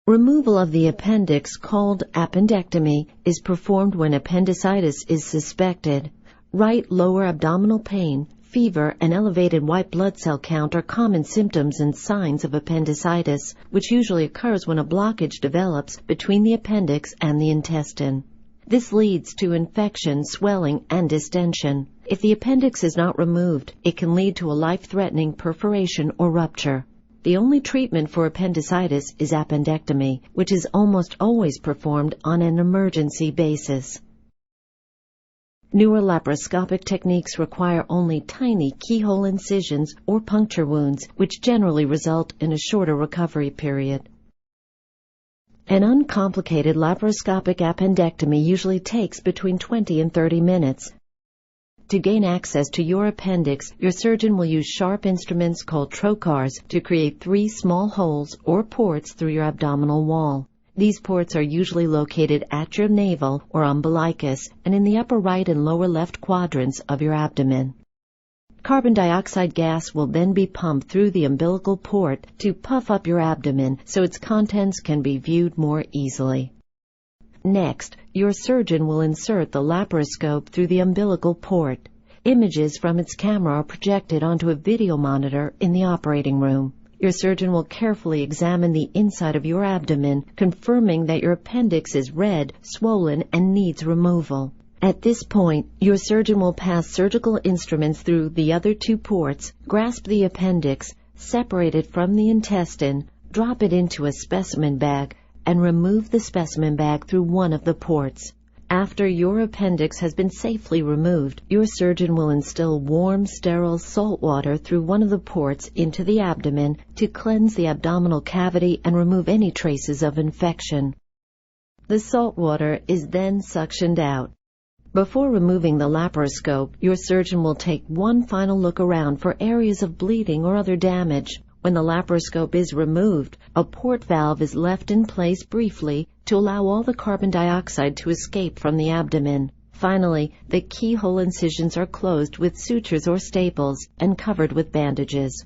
Removal of the appendix, called appendectomy, is performed when appendicitis is suspected. Right lower abdominal pain, fever, and elevated white blood cell count are common symptoms and signs of appendicitis, which usually occurs when a blockage develops between the appendix and the intestine. This leads to infection, swelling, and distension. If the appendix is not removed, it can lead to a life-threatening perforation or rupture. The only treatment for appendicitis is appendectomy, which is almost always performed on an emergency basis. Newer laparoscopic techniques require only tiny keyhole incisions or puncture wounds, which generally result in a shorter recovery period. An uncomplicated laparoscopic appendectomy usually takes between 20 and 30 minutes. To gain access to your appendix, your surgeon will use sharp instruments called trocars to create 3 small holes or ports through your abdominal wall. These ports are usually located at your navel or umbilicus and in the upper right and lower left quadrants of your abdomen. Carbon dioxide gas will then be pumped through the umbilical port to puff up your abdomen so its contents can be viewed more easily. Next, your surgeon will insert the laparoscope through the umbilical port. Images from its camera are projected onto a video monitor in the operating room. Your surgeon will carefully examine the inside of your abdomen, confirming that your appendix is red, swollen, and needs removal. At this point, your surgeon will pass surgical instruments through the other 2 ports, grasp the appendix, separate it from the intestine, drop it into a specimen bag, and remove the specimen bag through one of the ports. After your appendix has been safely removed, your surgeon will instill warm, sterile salt water through one of the ports into the abdomen to cleanse the abdominal cavity and remove any traces of infection. The salt water is then suctioned out. Before removing the laparoscope, your surgeon will take one final look around for areas of bleeding or other damage. When the laparoscope is removed, a port valve is left in place briefly to allow all the carbon dioxide to escape from the abdomen. Finally, the keyhole incisions are closed with sutures or staples and covered with bandages.